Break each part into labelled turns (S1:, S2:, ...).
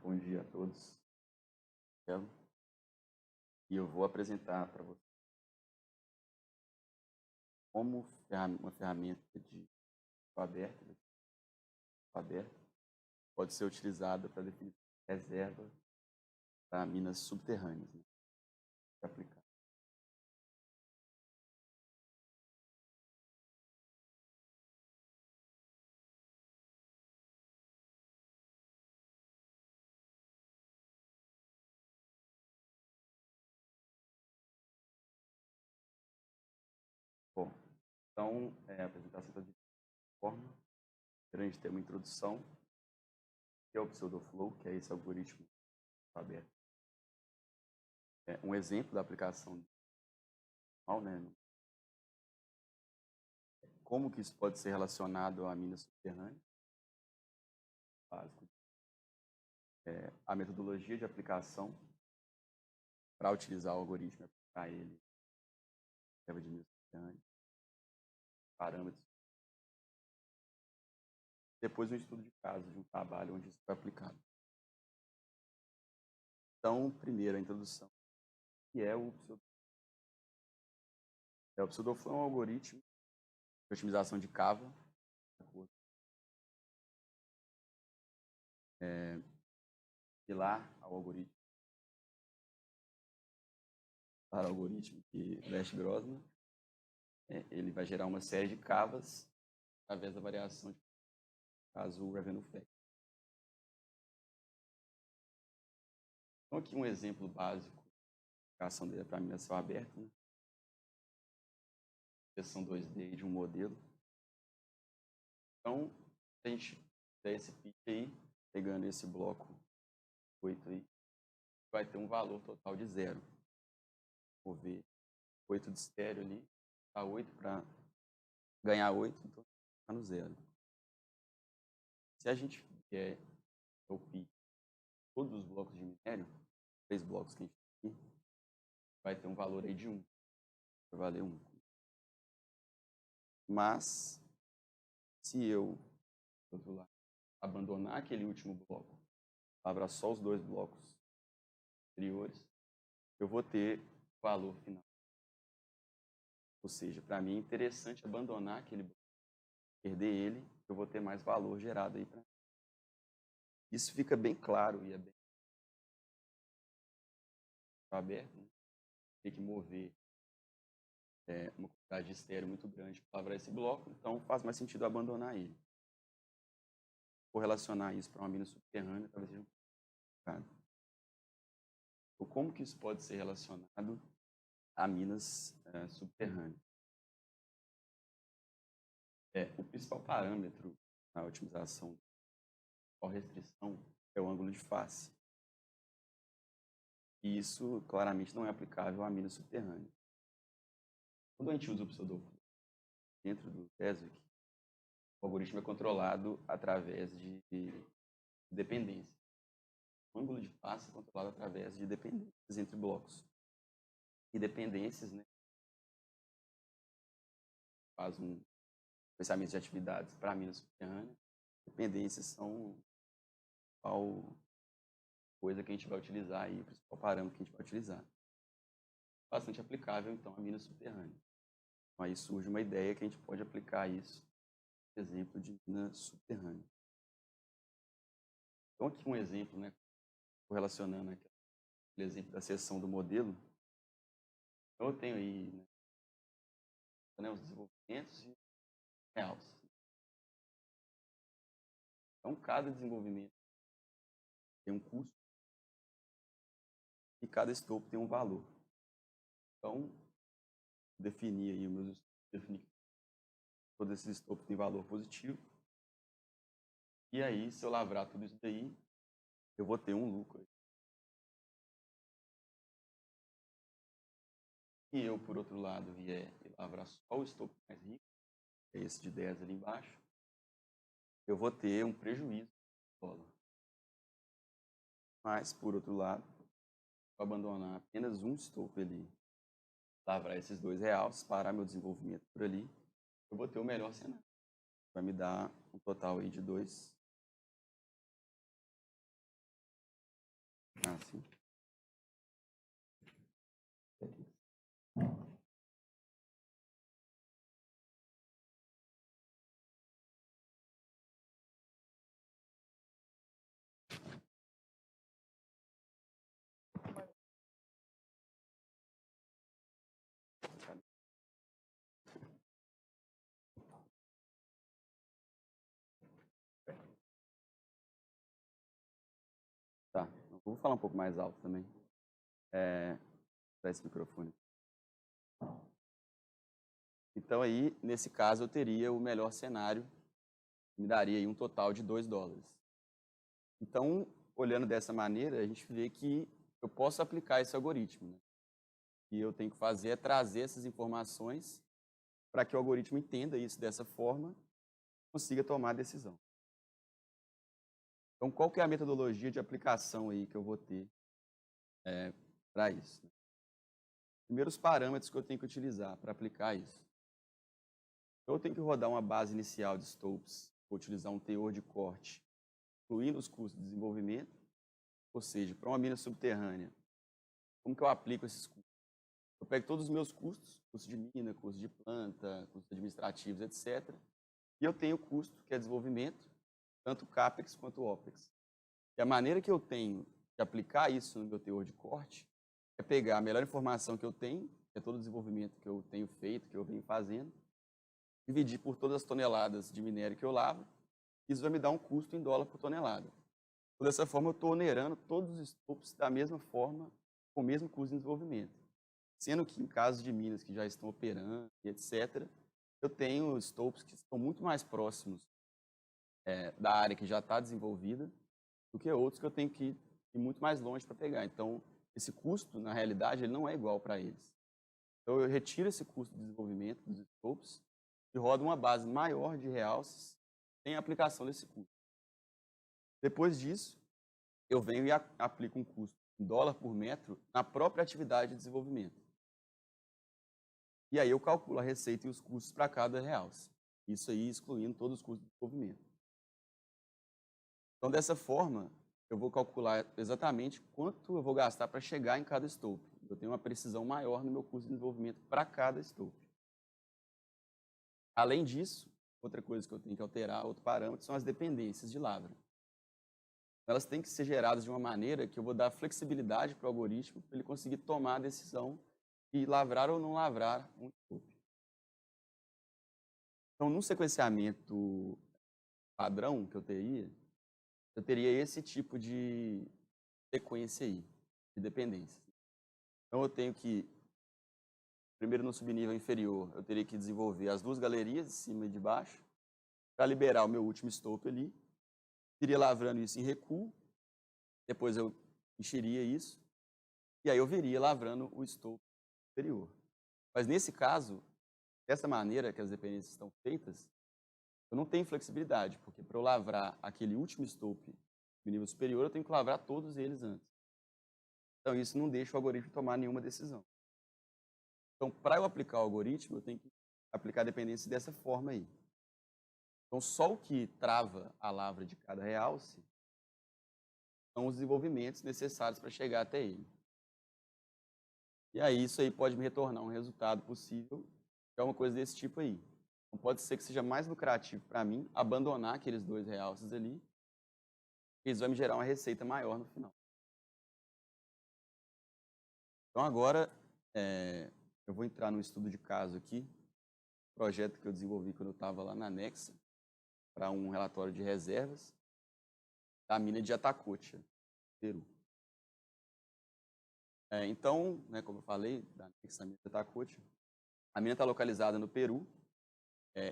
S1: Bom dia a todos. E eu vou apresentar para você como uma ferramenta de aberto pode ser utilizada para definir reserva para minas subterrâneas, né, para aplicar. Bom, então a apresentação está de forma. Primeiro a gente tem uma introdução, que é o Pseudoflow, que é esse algoritmo aberto. Um exemplo da aplicação normal, né? Como que isso pode ser relacionado à mina subterrânea? Básico. A metodologia de aplicação para utilizar o algoritmo, para ele, reserva de mina subterrânea, parâmetros. Depois um estudo de caso de um trabalho onde isso foi aplicado. Então, primeiro a introdução, que é o Pseudoflow. O Pseudoflow é um algoritmo de otimização de Cava, similar ao algoritmo de Last-Grossman. Ele vai gerar uma série de cavas através da variação de caso o revenue factor. Então, aqui um exemplo básico de aplicação dele para mina céu aberto, né? Versão 2D de um modelo. Então, a gente der esse pitch aí, pegando esse bloco 8 aí, vai ter um valor total de 0. Vou ver 8 de estéreo ali, tá 8 para ganhar 8, então está no 0. Se a gente quer o pitch todos os blocos de minério, 3 blocos que a gente tem aqui, vai ter um valor aí de 1. Vai valer 1. Mas, se eu, do outro lado, abandonar aquele último bloco, abra só os 2 blocos anteriores, eu vou ter o valor final. Ou seja, para mim é interessante abandonar aquele bloco, perder ele, eu vou ter mais valor gerado aí para mim. Isso fica bem claro e é bem aberto, né? Tem que mover uma quantidade de estéreo muito grande para lavrar esse bloco, então faz mais sentido abandonar ele. Vou relacionar isso para uma mina subterrânea, talvez seja um complicado. Então, como que isso pode ser relacionado a minas subterrâneas? O principal parâmetro na otimização ou restrição é o ângulo de face. E isso claramente não é aplicável a mina subterrânea. Quando a gente usa o Pseudoflow dentro do Tesvik, o algoritmo é controlado através de dependência. O ângulo de face é controlado através de dependências entre blocos. E dependências, né, faz um pensamento de atividades para a mina subterrânea. Dependências são a coisa que a gente vai utilizar aí, o principal parâmetro que a gente vai utilizar. Bastante aplicável, então, à mina subterrânea. Então, aí surge uma ideia que a gente pode aplicar isso, por exemplo, de mina subterrânea. Então, aqui um exemplo, né, correlacionando aquele exemplo da seção do modelo. Então, eu tenho aí, né, os desenvolvimentos e realce. Então, cada desenvolvimento tem um custo e cada escopo tem um valor. Então, definir aí definir que todos esses escopos têm valor positivo. E aí, se eu lavrar tudo isso daí, eu vou ter um lucro. E eu, por outro lado, vier e lavrar só o estopo mais rico, que é esse de 10 ali embaixo, eu vou ter um prejuízo no dólar. Mas, por outro lado, vou abandonar apenas um estopo ali, lavrar esses R$2, parar meu desenvolvimento por ali, eu vou ter o melhor cenário. Vai me dar um total aí de 2 Assim. Tá, eu vou falar um pouco mais alto também. Para esse microfone. Então aí, nesse caso, eu teria o melhor cenário, que me daria aí um total de $2. Então, olhando dessa maneira, a gente vê que eu posso aplicar esse algoritmo, né? E eu tenho que fazer é trazer essas informações para que o algoritmo entenda isso dessa forma e consiga tomar a decisão. Então, qual que é a metodologia de aplicação aí que eu vou ter para isso? Primeiro, os parâmetros que eu tenho que utilizar para aplicar isso. Então, eu tenho que rodar uma base inicial de Stopes, vou utilizar um teor de corte, incluindo os custos de desenvolvimento, ou seja, para uma mina subterrânea, como que eu aplico esses custos? Eu pego todos os meus custos, custo de mina, custo de planta, custos administrativos, etc. E eu tenho o custo, que é desenvolvimento, tanto CAPEX quanto OPEX. E a maneira que eu tenho de aplicar isso no meu teor de corte é pegar a melhor informação que eu tenho, que é todo o desenvolvimento que eu tenho feito, que eu venho fazendo, dividir por todas as toneladas de minério que eu lavro, isso vai me dar um custo em dólar por tonelada. Então, dessa forma, eu estou onerando todos os escopos da mesma forma, com o mesmo custo de desenvolvimento. Sendo que, em casos de minas que já estão operando, etc., eu tenho stopes que estão muito mais próximos da área que já está desenvolvida do que outros que eu tenho que ir muito mais longe para pegar. Então, esse custo, na realidade, ele não é igual para eles. Então, eu retiro esse custo de desenvolvimento dos stopes e rodo uma base maior de realces sem aplicação desse custo. Depois disso, eu venho e aplico um custo em dólar por metro na própria atividade de desenvolvimento. E aí eu calculo a receita e os custos para cada realce. Isso aí excluindo todos os custos de desenvolvimento. Então, dessa forma, eu vou calcular exatamente quanto eu vou gastar para chegar em cada stope. Eu tenho uma precisão maior no meu custo de desenvolvimento para cada stope. Além disso, outra coisa que eu tenho que alterar, outro parâmetro, são as dependências de lavra. Elas têm que ser geradas de uma maneira que eu vou dar flexibilidade para o algoritmo para ele conseguir tomar a decisão de lavrar ou não lavrar um stope. Então, num sequenciamento padrão que eu teria esse tipo de sequência aí, de dependências. Então, eu tenho que, primeiro no subnível inferior, eu teria que desenvolver as duas galerias, de cima e de baixo, para liberar o meu último stope ali. Iria lavrando isso em recuo, depois eu encheria isso, e aí eu viria lavrando o stope superior. Mas nesse caso, dessa maneira que as dependências estão feitas, eu não tenho flexibilidade, porque para eu lavrar aquele último stope no nível superior, eu tenho que lavrar todos eles antes. Então, isso não deixa o algoritmo tomar nenhuma decisão. Então, para eu aplicar o algoritmo, eu tenho que aplicar a dependência dessa forma aí. Então, só o que trava a lavra de cada realce são os desenvolvimentos necessários para chegar até ele. E aí, isso aí pode me retornar um resultado possível, que é uma coisa desse tipo aí. Então, pode ser que seja mais lucrativo para mim abandonar aqueles dois realces ali, e isso vai me gerar uma receita maior no final. Então, agora, eu vou entrar no estudo de caso aqui, projeto que eu desenvolvi quando eu estava lá na Nexa, para um relatório de reservas da mina de Atacocha, Peru. Então, né, como eu falei, da Nexa mina de Atacocha, a mina está localizada no Peru.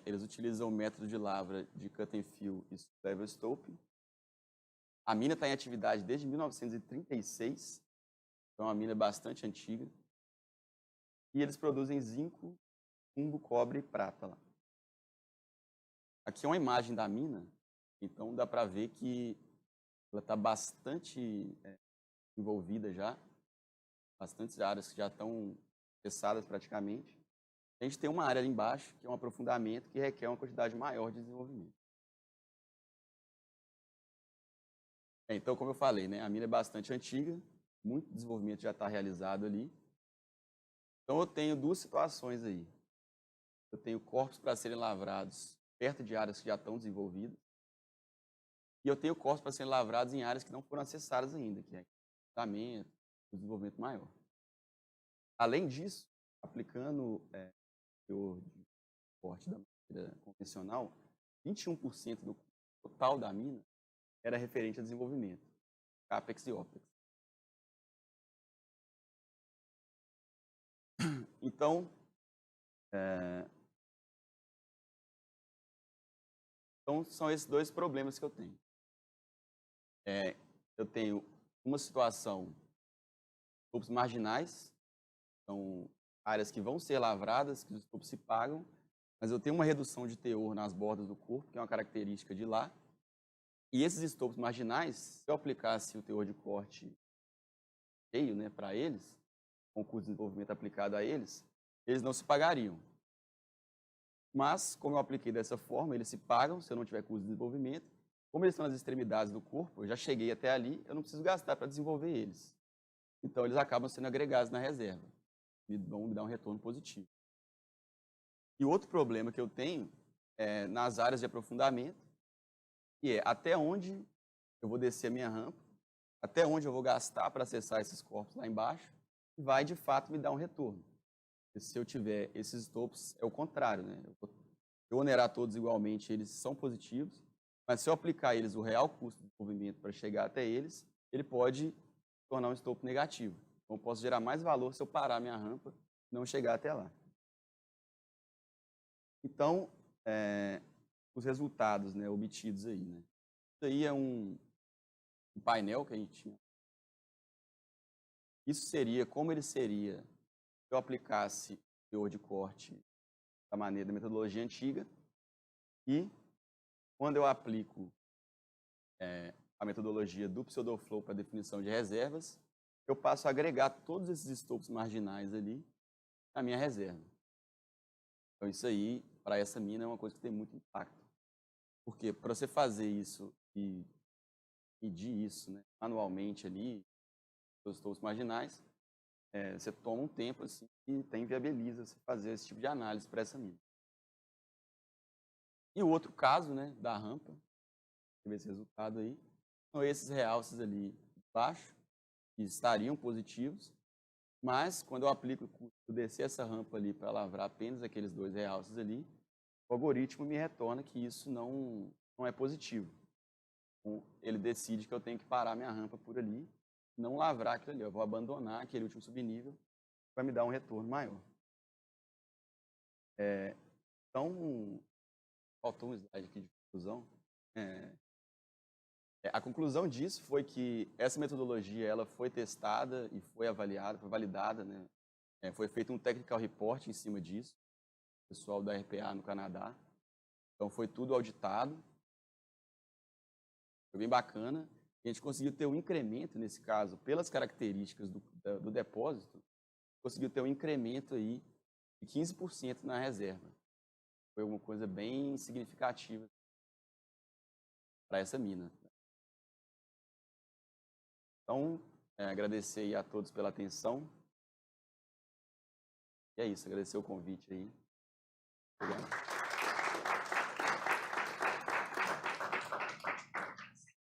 S1: Eles utilizam o método de lavra de cut and fill e level stoping. A mina está em atividade desde 1936, então é uma mina bastante antiga. E eles produzem zinco, chumbo, cobre e prata lá. Aqui é uma imagem da mina, então dá para ver que ela está bastante envolvida já, bastantes áreas que já estão acessadas praticamente. A gente tem uma área ali embaixo, que é um aprofundamento, que requer uma quantidade maior de desenvolvimento. Então, como eu falei, né, a mina é bastante antiga, muito desenvolvimento já está realizado ali. Então, eu tenho duas situações aí. Eu tenho corpos para serem lavrados perto de áreas que já estão desenvolvidas, e eu tenho corpos para serem lavrados em áreas que não foram acessadas ainda, que é tratamento, desenvolvimento maior. Além disso, aplicando o teor de corte da maneira convencional, 21% do total da mina era referente a desenvolvimento, CAPEX e OPEX. Então, são esses dois problemas que eu tenho. Eu tenho uma situação, estupros marginais, são áreas que vão ser lavradas, que os estupros se pagam, mas eu tenho uma redução de teor nas bordas do corpo, que é uma característica de lá. E esses estupros marginais, se eu aplicasse o teor de corte cheio, né, para eles, com o custo de desenvolvimento aplicado a eles não se pagariam. Mas, como eu apliquei dessa forma, eles se pagam se eu não tiver custo de desenvolvimento. Como eles estão nas extremidades do corpo, eu já cheguei até ali, eu não preciso gastar para desenvolver eles. Então, eles acabam sendo agregados na reserva. Me dão um retorno positivo. E outro problema que eu tenho é nas áreas de aprofundamento, que é até onde eu vou descer a minha rampa, até onde eu vou gastar para acessar esses corpos lá embaixo, e vai, de fato, me dar um retorno. Porque se eu tiver esses estopos, é o contrário, né? Eu onerar todos igualmente, eles são positivos, mas se eu aplicar eles o real custo de desenvolvimento para chegar até eles, ele pode tornar um estopo negativo. Então, eu posso gerar mais valor se eu parar minha rampa e não chegar até lá. Então, os resultados, né, obtidos aí, né? Isso aí é um painel que a gente tinha. Isso seria, como ele seria se eu aplicasse o teor de corte da metodologia antiga, e quando eu aplico a metodologia do pseudoflow para definição de reservas, eu passo a agregar todos esses estopos marginais ali na minha reserva. Então, isso aí, para essa mina, é uma coisa que tem muito impacto. Porque para você fazer isso e medir isso, né, manualmente ali, os estopos marginais, você toma um tempo assim, e inviabiliza você fazer esse tipo de análise para essa mina. E o outro caso, né, da rampa, ver esse resultado aí, são esses realces ali embaixo, que estariam positivos, mas quando eu aplico o custo de descer essa rampa ali para lavrar apenas aqueles dois realces ali, o algoritmo me retorna que isso não é positivo. Então, ele decide que eu tenho que parar minha rampa por ali, não lavrar aquilo ali. Eu vou abandonar aquele último subnível, vai me dar um retorno maior. Então, faltou um slide aqui de conclusão. A conclusão disso foi que essa metodologia ela foi testada e foi avaliada, foi validada, né? Foi feito um technical report em cima disso, pessoal da RPA no Canadá. Então foi tudo auditado, foi bem bacana. E a gente conseguiu ter um incremento nesse caso, pelas características do depósito, conseguiu ter um incremento aí de 15% na reserva. Foi uma coisa bem significativa para essa mina. Então, agradecer aí a todos pela atenção. E é isso, agradecer o convite aí. Obrigado.